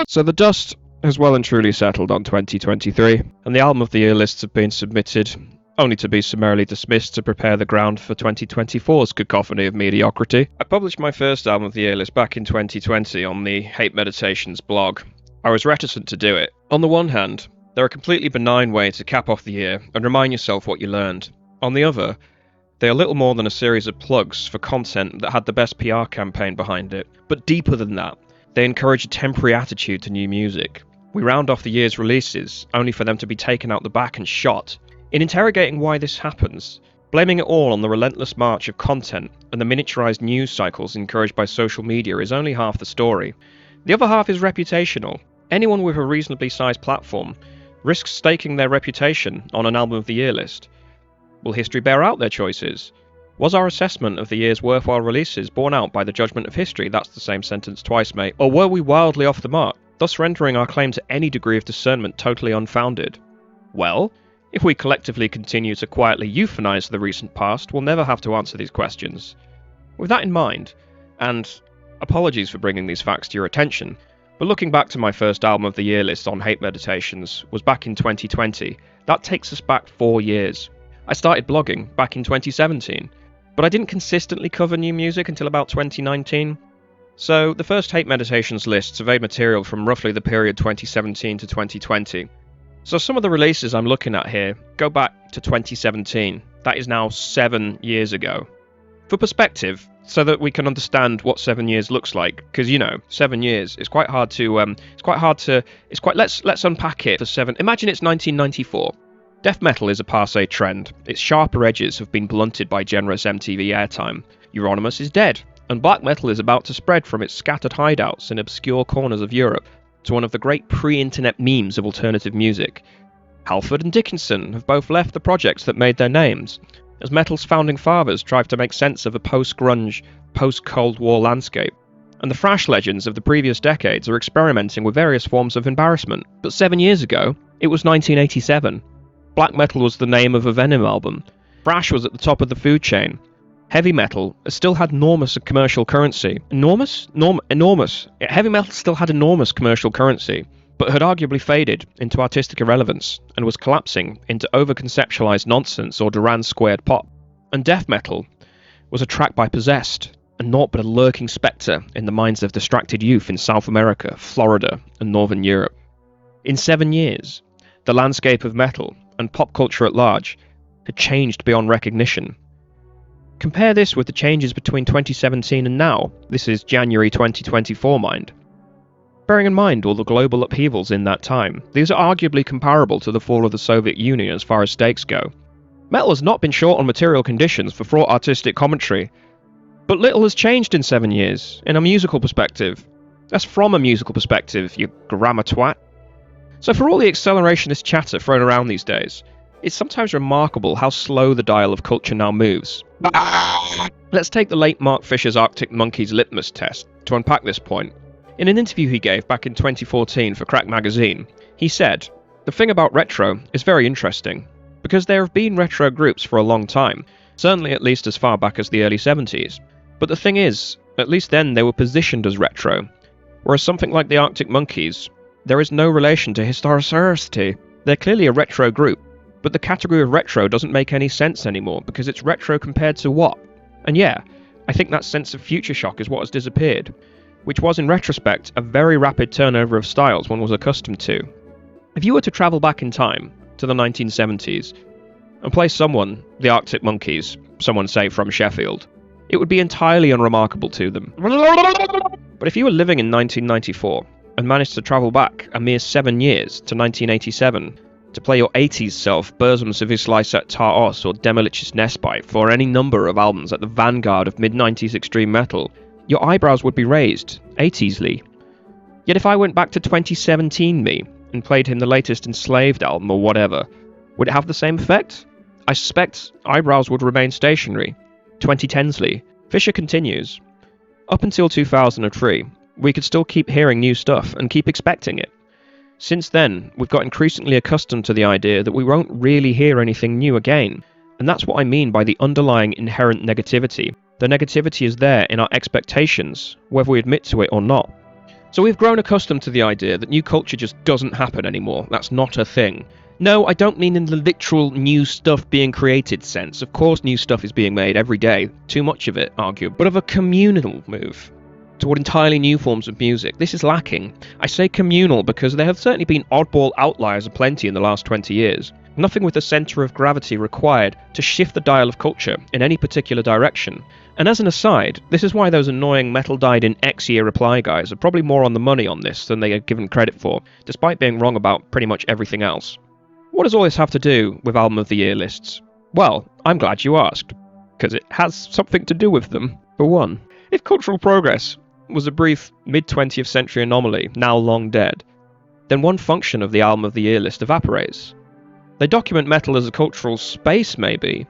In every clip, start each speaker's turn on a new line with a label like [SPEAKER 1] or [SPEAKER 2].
[SPEAKER 1] So the dust has well and truly settled on 2023, and the Album of the Year lists have been submitted, only to be summarily dismissed to prepare the ground for 2024's cacophony of mediocrity. I published my first Album of the Year list back in 2020 on the Hate Meditations blog. I was reticent to do it. On the one hand, they're a completely benign way to cap off the year and remind yourself what you learned. On the other, they are little more than a series of plugs for content that had the best PR campaign behind it. But deeper than that, they encourage a temporary attitude to new music. We round off the year's releases, only for them to be taken out the back and shot. In interrogating why this happens, blaming it all on the relentless march of content and the miniaturized news cycles encouraged by social media is only half the story. The other half is reputational. Anyone with a reasonably sized platform risks staking their reputation on an Album of the Year list. Will history bear out their choices? Was our assessment of the year's worthwhile releases borne out by the judgment of history? That's the same sentence twice, mate. Or were we wildly off the mark, thus rendering our claim to any degree of discernment totally unfounded? Well, if we collectively continue to quietly euphanize the recent past, we'll never have to answer these questions. With that in mind, and apologies for bringing these facts to your attention, but looking back to my first Album of the Year list on Hate Meditations was back in 2020. That takes us back 4 years. I started blogging back in 2017, but I didn't consistently cover new music until about 2019. So the first Hate Meditations list surveyed material from roughly the period 2017 to 2020. So some of the releases I'm looking at here go back to 2017. That is now 7 years ago. For perspective, so that we can understand what 7 years looks like, because 7 years is quite hard to let's unpack it for 7. Imagine it's 1994. Death metal is a passé trend. Its sharper edges have been blunted by generous MTV airtime. Euronymous is dead, and black metal is about to spread from its scattered hideouts in obscure corners of Europe to one of the great pre-internet memes of alternative music. Halford and Dickinson have both left the projects that made their names, as metal's founding fathers tried to make sense of a post-grunge, post-Cold War landscape, and the thrash legends of the previous decades are experimenting with various forms of embarrassment. But 7 years ago, it was 1987. Black metal was the name of a Venom album. Thrash was at the top of the food chain. Heavy metal still had enormous commercial currency. Enormous? Enormous. Heavy metal still had enormous commercial currency, but had arguably faded into artistic irrelevance and was collapsing into over-conceptualized nonsense or Duran-squared pop. And death metal was a track by Possessed, and naught but a lurking spectre in the minds of distracted youth in South America, Florida, and Northern Europe. In 7 years, the landscape of metal and pop culture at large had changed beyond recognition. Compare this with the changes between 2017 and now. This is January 2024, mind. Bearing in mind all the global upheavals in that time, these are arguably comparable to the fall of the Soviet Union as far as stakes go. Metal has not been short on material conditions for fraught artistic commentary, but little has changed in 7 years, in a musical perspective. That's from a musical perspective, you grammar twat. So for all the accelerationist chatter thrown around these days, it's sometimes remarkable how slow the dial of culture now moves. Let's take the late Mark Fisher's Arctic Monkeys litmus test to unpack this point. In an interview he gave back in 2014 for Crack magazine, he said, "The thing about retro is very interesting, because there have been retro groups for a long time, certainly at least as far back as the early 70s. But the thing is, at least then they were positioned as retro, whereas something like the Arctic Monkeys, there is no relation to historicity. They're clearly a retro group, but the category of retro doesn't make any sense anymore because it's retro compared to what? And yeah, I think that sense of future shock is what has disappeared, which was in retrospect a very rapid turnover of styles one was accustomed to. If you were to travel back in time to the 1970s and play someone, the Arctic Monkeys, someone say from Sheffield, it would be entirely unremarkable to them. But if you were living in 1994 and managed to travel back a mere 7 years to 1987 to play your 80s self Burzum Civilisat Taos or Demolich's Nespite for any number of albums at the vanguard of mid-90s extreme metal, your eyebrows would be raised, 80s-ly. Yet if I went back to 2017 me and played him the latest Enslaved album or whatever, would it have the same effect? I suspect eyebrows would remain stationary, 2010s-ly. Fisher continues, "Up until 2003, we could still keep hearing new stuff and keep expecting it. Since then, we've got increasingly accustomed to the idea that we won't really hear anything new again, and that's what I mean by the underlying inherent negativity. The negativity is there in our expectations, whether we admit to it or not. So we've grown accustomed to the idea that new culture just doesn't happen anymore. That's not a thing. No, I don't mean in the literal new stuff being created sense. Of course new stuff is being made every day, too much of it, arguably, but of a communal move toward entirely new forms of music. This is lacking. I say communal because there have certainly been oddball outliers aplenty in the last 20 years. Nothing with a centre of gravity required to shift the dial of culture in any particular direction. And as an aside, this is why those annoying metal died in X year reply guys are probably more on the money on this than they are given credit for, despite being wrong about pretty much everything else. What does all this have to do with Album of the Year lists? Well, I'm glad you asked, because it has something to do with them, for one. If cultural progress was a brief mid-20th century anomaly, now long dead, then one function of the Album of the Year list evaporates. They document metal as a cultural space, maybe,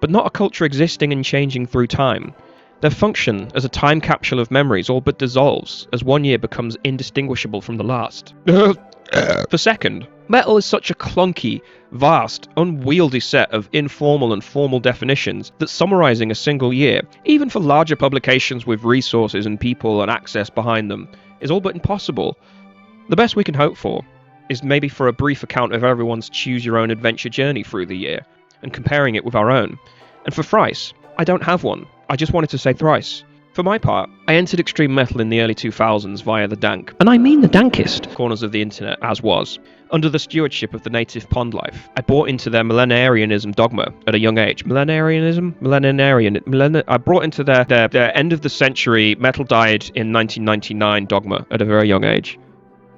[SPEAKER 1] but not a culture existing and changing through time. Their function as a time capsule of memories all but dissolves as one year becomes indistinguishable from the last. For second, metal is such a clunky, vast, unwieldy set of informal and formal definitions that summarising a single year, even for larger publications with resources and people and access behind them, is all but impossible. The best we can hope for is maybe for a brief account of everyone's choose-your-own-adventure journey through the year, and comparing it with our own. And for thrice, I don't have one. I just wanted to say thrice. For my part, I entered extreme metal in the early 2000s via the dank, and I mean the dankest, corners of the internet as was, under the stewardship of the native Pond Life. I bought into their millenarianism dogma at a young age. I brought into their end of the century metal died in 1999 dogma at a very young age.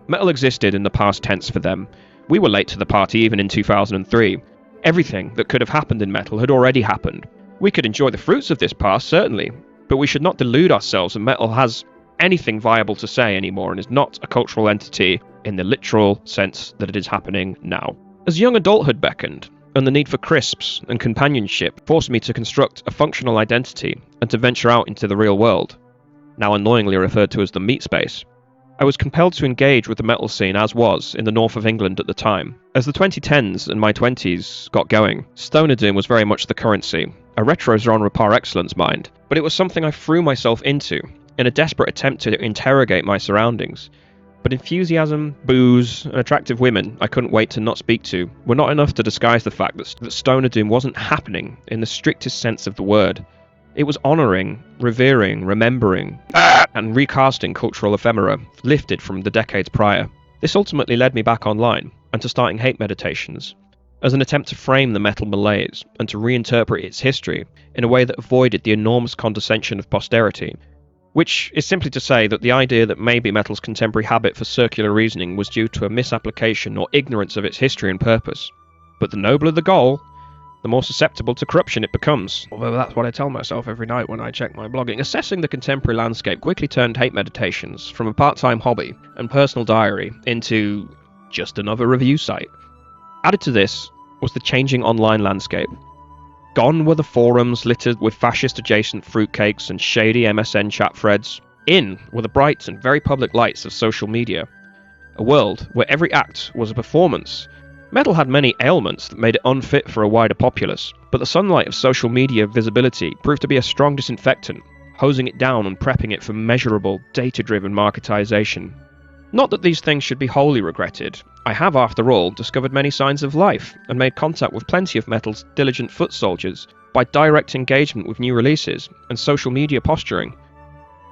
[SPEAKER 1] Metal existed in the past tense for them. We were late to the party even in 2003. Everything that could have happened in metal had already happened. We could enjoy the fruits of this past, certainly, but we should not delude ourselves that metal has anything viable to say anymore and is not a cultural entity in the literal sense that it is happening now. As young adulthood beckoned, and the need for crisps and companionship forced me to construct a functional identity and to venture out into the real world, now annoyingly referred to as the meat space, I was compelled to engage with the metal scene as was in the north of England at the time. As the 2010s and my 20s got going, stoner doom was very much the currency, a retro genre par excellence mind, but it was something I threw myself into in a desperate attempt to interrogate my surroundings. But enthusiasm, booze, and attractive women I couldn't wait to not speak to were not enough to disguise the fact that stoner doom wasn't happening in the strictest sense of the word. It was honouring, revering, remembering, and recasting cultural ephemera lifted from the decades prior. This ultimately led me back online, and to starting hate meditations, as an attempt to frame the metal malaise, and to reinterpret its history in a way that avoided the enormous condescension of posterity, which is simply to say that the idea that maybe metal's contemporary habit for circular reasoning was due to a misapplication or ignorance of its history and purpose. But the nobler the goal, the more susceptible to corruption it becomes. Although that's what I tell myself every night when I check my blogging. Assessing the contemporary landscape quickly turned hate meditations from a part-time hobby and personal diary into just another review site. Added to this was the changing online landscape. Gone were the forums littered with fascist-adjacent fruitcakes and shady MSN chat threads. In were the bright and very public lights of social media. A world where every act was a performance. Metal had many ailments that made it unfit for a wider populace, but the sunlight of social media visibility proved to be a strong disinfectant, hosing it down and prepping it for measurable, data-driven marketization. Not that these things should be wholly regretted. I have, after all, discovered many signs of life, and made contact with plenty of metal's diligent foot soldiers by direct engagement with new releases and social media posturing.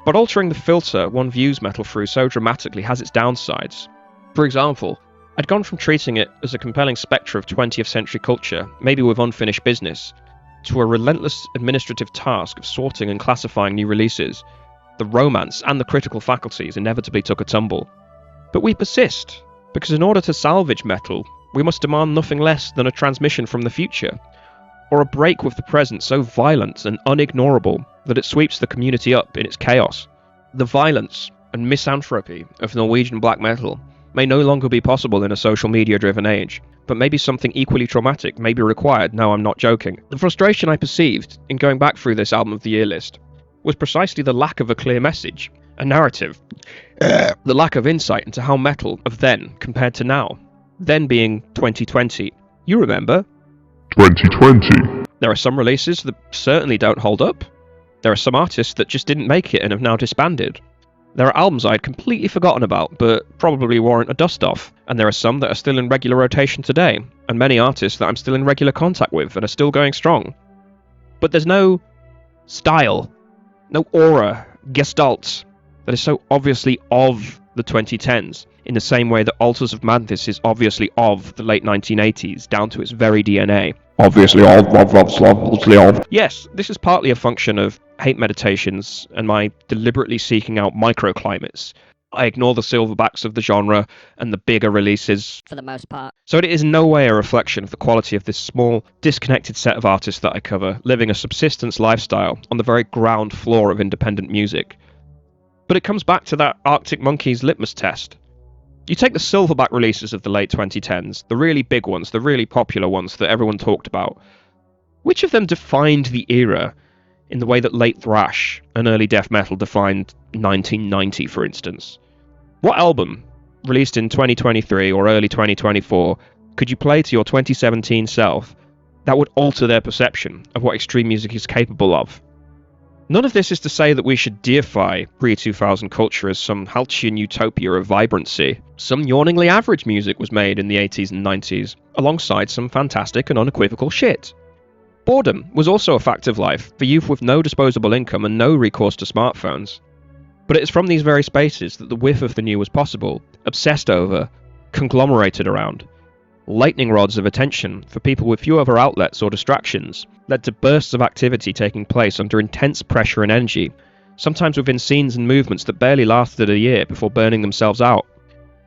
[SPEAKER 1] But altering the filter one views metal through so dramatically has its downsides. For example, I'd gone from treating it as a compelling spectre of 20th century culture, maybe with unfinished business, to a relentless administrative task of sorting and classifying new releases. The romance and the critical faculties inevitably took a tumble. But we persist, because in order to salvage metal, we must demand nothing less than a transmission from the future, or a break with the present so violent and unignorable that it sweeps the community up in its chaos. The violence and misanthropy of Norwegian black metal may no longer be possible in a social media-driven age, but maybe something equally traumatic may be required. No, I'm not joking. The frustration I perceived in going back through this Album of the Year list was precisely the lack of a clear message, a narrative, the lack of insight into how metal of then compared to now, then being 2020. You remember?
[SPEAKER 2] 2020.
[SPEAKER 1] There are some releases that certainly don't hold up. There are some artists that just didn't make it and have now disbanded. There are albums I had completely forgotten about, but probably warrant a dust-off, and there are some that are still in regular rotation today, and many artists that I'm still in regular contact with and are still going strong. But there's no style, no aura, gestalt, that is so obviously of the 2010s, in the same way that Altars of Madness is obviously of the late 1980s, down to its very DNA.
[SPEAKER 2] Obviously of.
[SPEAKER 1] Yes, this is partly a function of hate meditations and my deliberately seeking out microclimates. I ignore the silverbacks of the genre and the bigger releases,
[SPEAKER 3] for the most part.
[SPEAKER 1] so it is in no way a reflection of the quality of this small, disconnected set of artists that I cover, living a subsistence lifestyle on the very ground floor of independent music. But it comes back to that Arctic Monkeys litmus test. You take the silverback releases of the late 2010s, the really big ones, the really popular ones that everyone talked about. Which of them defined the era in the way that late thrash and early death metal defined 1990, for instance? What album, released in 2023 or early 2024, could you play to your 2017 self that would alter their perception of what extreme music is capable of? None of this is to say that we should deify pre-2000 culture as some halcyon utopia of vibrancy. Some yawningly average music was made in the 80s and 90s, alongside some fantastic and unequivocal shit. Boredom was also a fact of life for youth with no disposable income and no recourse to smartphones. But it is from these very spaces that the whiff of the new was possible, obsessed over, conglomerated around. Lightning rods of attention for people with few other outlets or distractions led to bursts of activity taking place under intense pressure and energy, sometimes within scenes and movements that barely lasted a year before burning themselves out.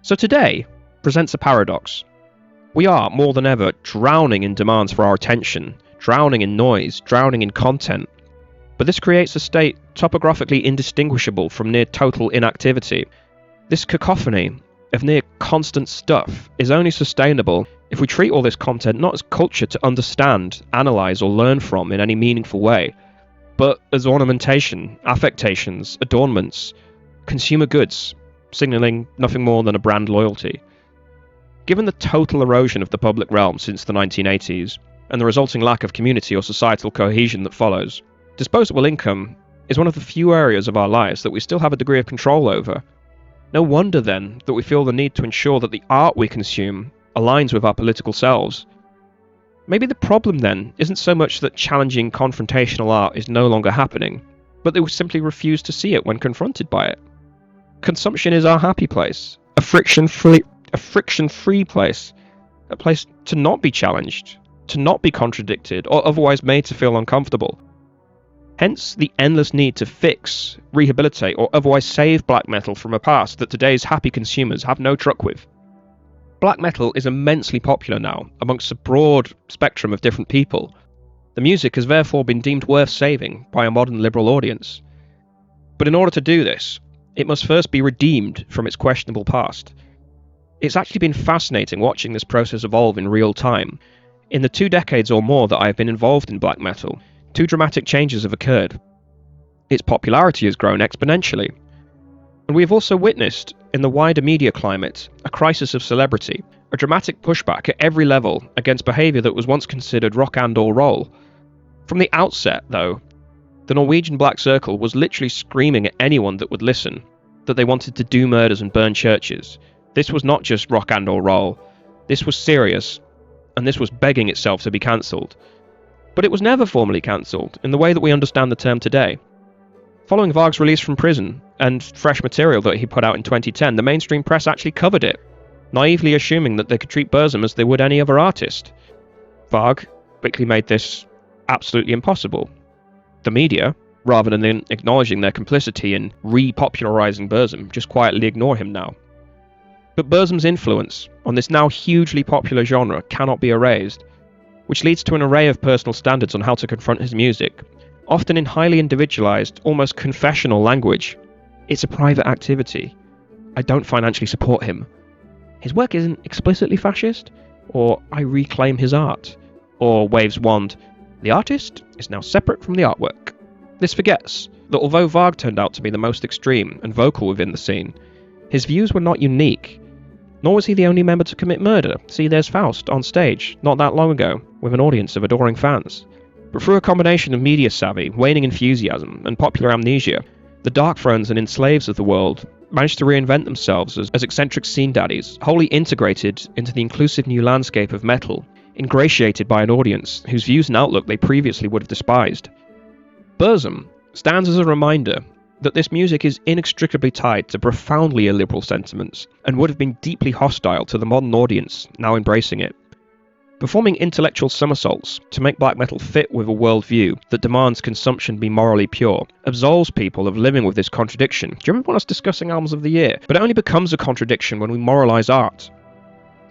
[SPEAKER 1] So today presents a paradox. We are, more than ever, drowning in demands for our attention, drowning in noise, drowning in content. But this creates a state topographically indistinguishable from near total inactivity. This cacophony of near constant stuff is only sustainable if we treat all this content not as culture to understand, analyse or learn from in any meaningful way, but as ornamentation, affectations, adornments, consumer goods, signalling nothing more than a brand loyalty. Given the total erosion of the public realm since the 1980s, and the resulting lack of community or societal cohesion that follows, disposable income is one of the few areas of our lives that we still have a degree of control over. No wonder, then, that we feel the need to ensure that the art we consume aligns with our political selves. Maybe the problem, then, isn't so much that challenging confrontational art is no longer happening, but that we simply refuse to see it when confronted by it. Consumption is our happy place, a friction-free place, a place to not be challenged, to not be contradicted, or otherwise made to feel uncomfortable. Hence the endless need to fix, rehabilitate, or otherwise save black metal from a past that today's happy consumers have no truck with. Black metal is immensely popular now amongst a broad spectrum of different people. The music has therefore been deemed worth saving by a modern liberal audience. But in order to do this, it must first be redeemed from its questionable past. It's actually been fascinating watching this process evolve in real time. In the 2 decades or more that I have been involved in black metal, 2 dramatic changes have occurred. Its popularity has grown exponentially. And we have also witnessed, in the wider media climate, a crisis of celebrity, a dramatic pushback at every level against behaviour that was once considered rock and or roll. From the outset, though, the Norwegian Black Circle was literally screaming at anyone that would listen, that they wanted to do murders and burn churches. This was not just rock and or roll. This was serious, and this was begging itself to be cancelled. But it was never formally cancelled, in the way that we understand the term today. Following Varg's release from prison, and fresh material that he put out in 2010, the mainstream press actually covered it, naively assuming that they could treat Burzum as they would any other artist. Varg quickly made this absolutely impossible. The media, rather than acknowledging their complicity in repopularising Burzum, just quietly ignore him now. But Burzum's influence on this now hugely popular genre cannot be erased, which leads to an array of personal standards on how to confront his music, often in highly individualised, almost confessional language. It's a private activity. I don't financially support him. His work isn't explicitly fascist, or I reclaim his art, or waves wand, the artist is now separate from the artwork. This forgets that although Varg turned out to be the most extreme and vocal within the scene, his views were not unique. Nor was he the only member to commit murder. See, there's Faust on stage, not that long ago, with an audience of adoring fans. But through a combination of media savvy, waning enthusiasm, and popular amnesia, The Dark Thrones and Enslaves of the world managed to reinvent themselves as eccentric scene daddies, wholly integrated into the inclusive new landscape of metal, ingratiated by an audience whose views and outlook they previously would have despised. Burzum stands as a reminder that this music is inextricably tied to profoundly illiberal sentiments and would have been deeply hostile to the modern audience now embracing it. Performing intellectual somersaults to make black metal fit with a worldview that demands consumption be morally pure absolves people of living with this contradiction. Do you remember us discussing albums of the year? But it only becomes a contradiction when we moralize art.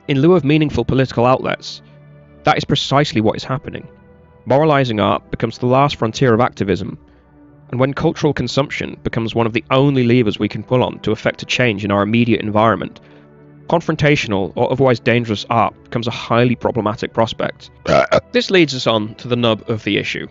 [SPEAKER 1] In lieu of meaningful political outlets, that is precisely what is happening. Moralizing art becomes the last frontier of activism, and when cultural consumption becomes one of the only levers we can pull on to effect a change in our immediate environment, confrontational or otherwise dangerous art becomes a highly problematic prospect. This leads us on to the nub of the issue.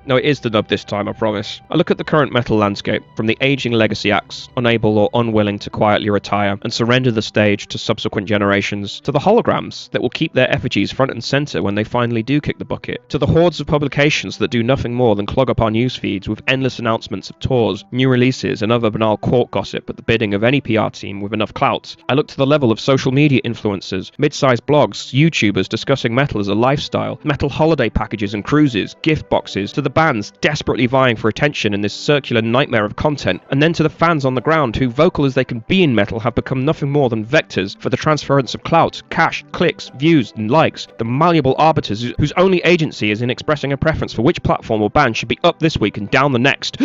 [SPEAKER 1] No, it is the nub this time, I promise. I look at the current metal landscape, from the aging legacy acts, unable or unwilling to quietly retire and surrender the stage to subsequent generations, to the holograms that will keep their effigies front and centre when they finally do kick the bucket, to the hordes of publications that do nothing more than clog up our news feeds with endless announcements of tours, new releases and other banal court gossip at the bidding of any PR team with enough clout. I look to the level of social media influencers, mid-sized blogs, YouTubers discussing metal as a lifestyle, metal holiday packages and cruises, gift boxes, to the bands desperately vying for attention in this circular nightmare of content, and then to the fans on the ground who, vocal as they can be in metal, have become nothing more than vectors for the transference of clout, cash, clicks, views and likes, the malleable arbiters whose only agency is in expressing a preference for which platform or band should be up this week and down the next.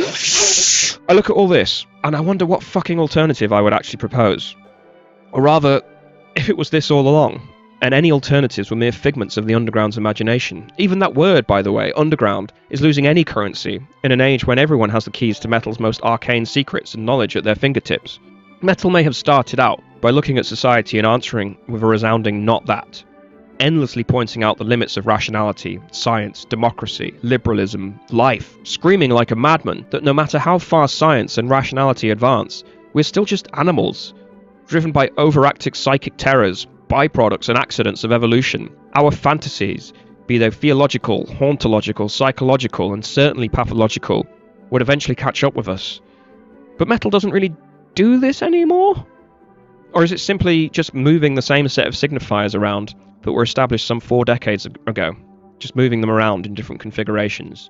[SPEAKER 1] I look at all this, and I wonder what fucking alternative I would actually propose. Or rather, if it was this all along, and any alternatives were mere figments of the underground's imagination. Even that word, by the way, underground, is losing any currency in an age when everyone has the keys to metal's most arcane secrets and knowledge at their fingertips. Metal may have started out by looking at society and answering with a resounding not that, endlessly pointing out the limits of rationality, science, democracy, liberalism, life, screaming like a madman that no matter how far science and rationality advance, we're still just animals, driven by overactive psychic terrors, byproducts and accidents of evolution. Our fantasies, be they theological, hauntological, psychological, and certainly pathological, would eventually catch up with us. But metal doesn't really do this anymore? Or is it simply just moving the same set of signifiers around that were established some 4 decades ago, just moving them around in different configurations?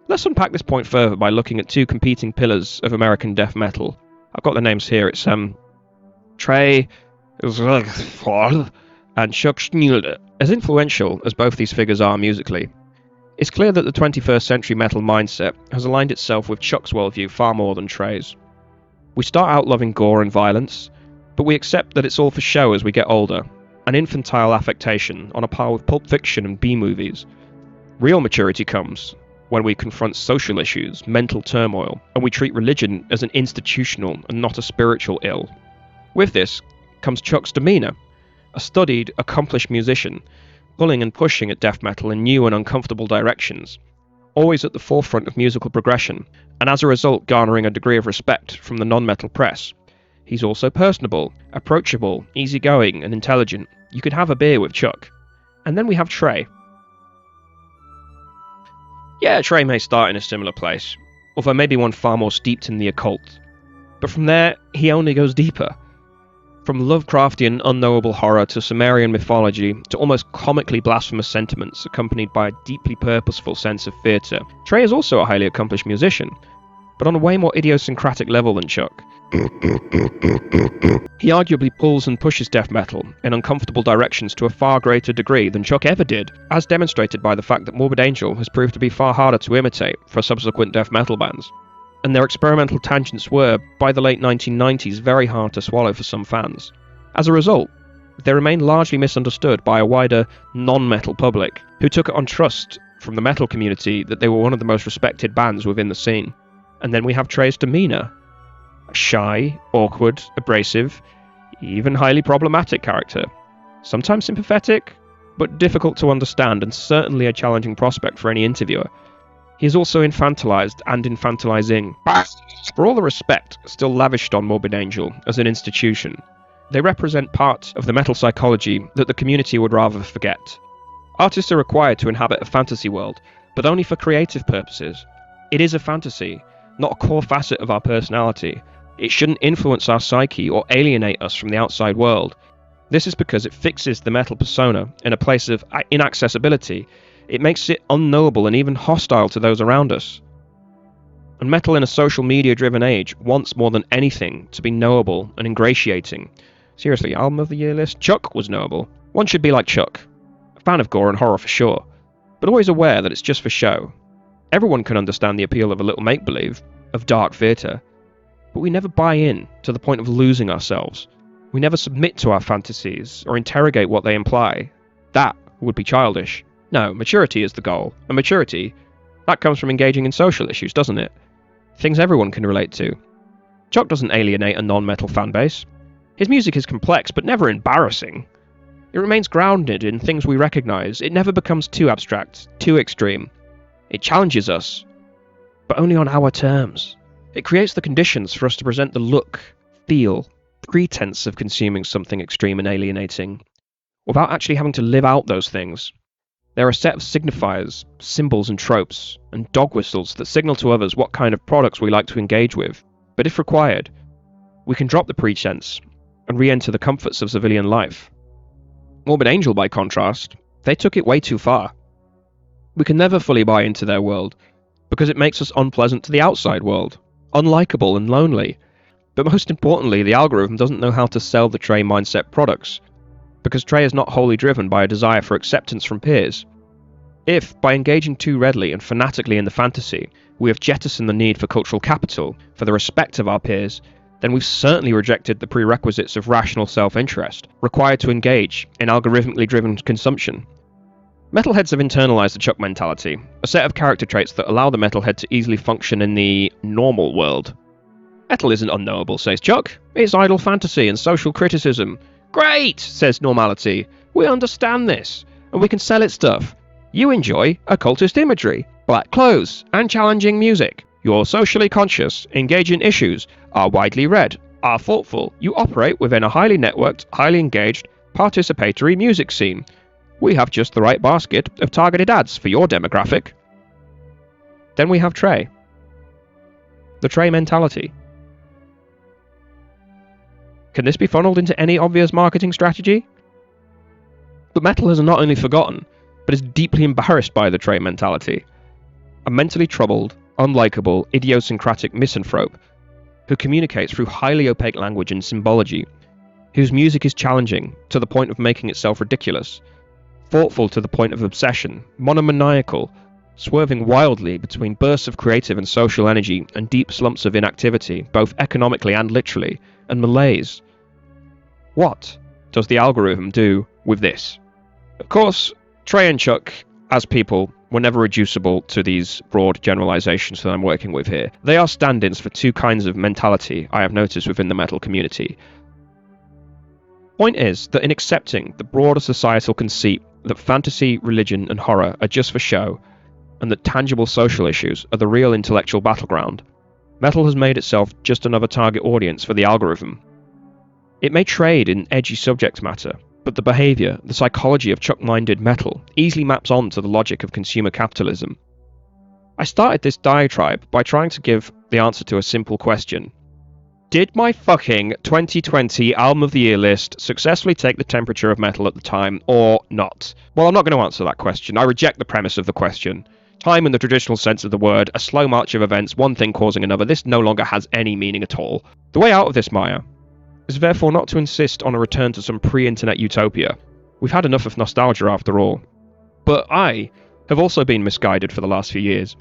[SPEAKER 1] Let's unpack this point further by looking at 2 competing pillars of American death metal. I've got the names here. It's Trey and Chuck Schneider. As influential as both these figures are musically, it's clear that the 21st century metal mindset has aligned itself with Chuck's worldview far more than Trey's. We start out loving gore and violence, but we accept that it's all for show as we get older, an infantile affectation on a par with Pulp Fiction and B-movies. Real maturity comes when we confront social issues, mental turmoil, and we treat religion as an institutional and not a spiritual ill. With this comes Chuck's demeanour, a studied, accomplished musician, pulling and pushing at death metal in new and uncomfortable directions, always at the forefront of musical progression, and as a result garnering a degree of respect from the non-metal press. He's also personable, approachable, easygoing, and intelligent. You could have a beer with Chuck. And then we have Trey. Yeah, Trey may start in a similar place, although maybe one far more steeped in the occult. But from there, he only goes deeper. From Lovecraftian unknowable horror to Sumerian mythology to almost comically blasphemous sentiments accompanied by a deeply purposeful sense of theatre, Trey is also a highly accomplished musician, but on a way more idiosyncratic level than Chuck. He arguably pulls and pushes death metal in uncomfortable directions to a far greater degree than Chuck ever did, as demonstrated by the fact that Morbid Angel has proved to be far harder to imitate for subsequent death metal bands. And their experimental tangents were, by the late 1990s, very hard to swallow for some fans. As a result, they remain largely misunderstood by a wider, non-metal public, who took it on trust from the metal community that they were one of the most respected bands within the scene. And then we have Trey's demeanour. A shy, awkward, abrasive, even highly problematic character. Sometimes sympathetic, but difficult to understand and certainly a challenging prospect for any interviewer. He is also infantilized and infantilizing. For all the respect still lavished on Morbid Angel as an institution, they represent part of the metal psychology that the community would rather forget. Artists are required to inhabit a fantasy world, but only for creative purposes. It is a fantasy, not a core facet of our personality. It shouldn't influence our psyche or alienate us from the outside world. This is because it fixes the metal persona in a place of inaccessibility. It makes it unknowable and even hostile to those around us. And metal in a social media driven age wants more than anything to be knowable and ingratiating. Seriously, album of the year list? Chuck was knowable. One should be like Chuck. A fan of gore and horror for sure, but always aware that it's just for show. Everyone can understand the appeal of a little make-believe, of dark theatre, but we never buy in to the point of losing ourselves. We never submit to our fantasies or interrogate what they imply. That would be childish. No, maturity is the goal, and maturity, that comes from engaging in social issues, doesn't it? Things everyone can relate to. Chuck doesn't alienate a non-metal fan base. His music is complex, but never embarrassing. It remains grounded in things we recognise. It never becomes too abstract, too extreme. It challenges us, but only on our terms. It creates the conditions for us to present the look, feel, pretense of consuming something extreme and alienating, without actually having to live out those things. There are a set of signifiers, symbols and tropes, and dog whistles that signal to others what kind of products we like to engage with, but if required, we can drop the pretense and re-enter the comforts of civilian life. Morbid Angel, by contrast, they took it way too far. We can never fully buy into their world, because it makes us unpleasant to the outside world, unlikable and lonely. But most importantly, the algorithm doesn't know how to sell the Trey mindset products, because Trey is not wholly driven by a desire for acceptance from peers. If, by engaging too readily and fanatically in the fantasy, we have jettisoned the need for cultural capital, for the respect of our peers, then we've certainly rejected the prerequisites of rational self-interest, required to engage in algorithmically driven consumption. Metalheads have internalized the Chuck mentality, a set of character traits that allow the metalhead to easily function in the normal world. Metal isn't unknowable, says Chuck. It's idle fantasy and social criticism. Great, says normality. We understand this, and we can sell it stuff. You enjoy occultist imagery, black clothes, and challenging music. You're socially conscious, engage in issues, are widely read, are thoughtful. You operate within a highly networked, highly engaged, participatory music scene. We have just the right basket of targeted ads for your demographic. Then we have Trey. The Trey mentality. Can this be funneled into any obvious marketing strategy? But metal has not only forgotten, but is deeply embarrassed by the Trey mentality. A mentally troubled, unlikable, idiosyncratic misanthrope who communicates through highly opaque language and symbology, whose music is challenging to the point of making itself ridiculous, thoughtful to the point of obsession, monomaniacal, swerving wildly between bursts of creative and social energy and deep slumps of inactivity, both economically and literally, and malaise. What does the algorithm do with this? Of course, Trey and Chuck, as people, were never reducible to these broad generalizations that I'm working with here. They are stand-ins for two kinds of mentality I have noticed within the metal community. Point is that in accepting the broader societal conceit that fantasy, religion, and horror are just for show, and that tangible social issues are the real intellectual battleground, metal has made itself just another target audience for the algorithm. It may trade in edgy subject matter, but the behaviour, the psychology of Chuck-minded metal easily maps on to the logic of consumer capitalism. I started this diatribe by trying to give the answer to a simple question. Did my fucking 2020 Album of the Year list successfully take the temperature of metal at the time, or not? Well, I'm not going to answer that question. I reject the premise of the question. Time in the traditional sense of the word, a slow march of events, one thing causing another, this no longer has any meaning at all. The way out of this mire is therefore not to insist on a return to some pre-internet utopia. We've had enough of nostalgia after all. But I have also been misguided for the last few years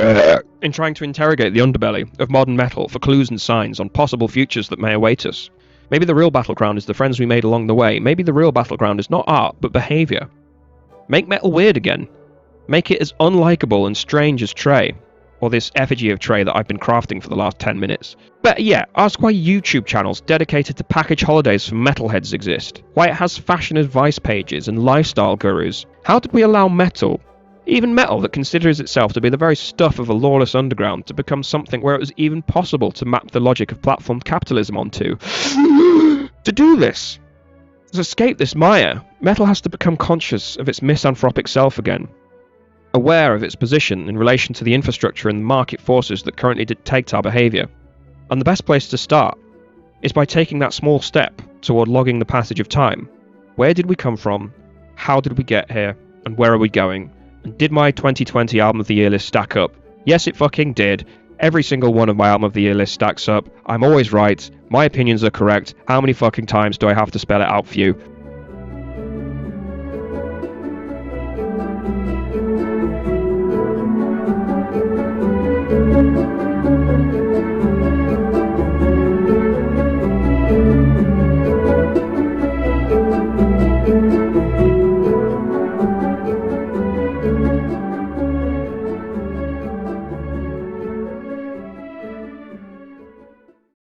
[SPEAKER 1] in trying to interrogate the underbelly of modern metal for clues and signs on possible futures that may await us. Maybe the real battleground is the friends we made along the way. Maybe the real battleground is not art, but behaviour. Make metal weird again. Make it as unlikable and strange as Trey, or this effigy of Trey that I've been crafting for the last 10 minutes. But yeah, ask why YouTube channels dedicated to package holidays for metalheads exist, why it has fashion advice pages and lifestyle gurus. How did we allow metal, even metal that considers itself to be the very stuff of a lawless underground, to become something where it was even possible to map the logic of platform capitalism onto? To do this, to escape this mire, metal has to become conscious of its misanthropic self again. aware of its position in relation to the infrastructure and the market forces that currently dictate our behaviour. And the best place to start is by taking that small step toward logging the passage of time. Where did we come from? How did we get here? And where are we going? And did my 2020 Album of the Year list stack up? Yes, it fucking did. Every single one of my Album of the Year list stacks up. I'm always right. My opinions are correct. How many fucking times do I have to spell it out for you?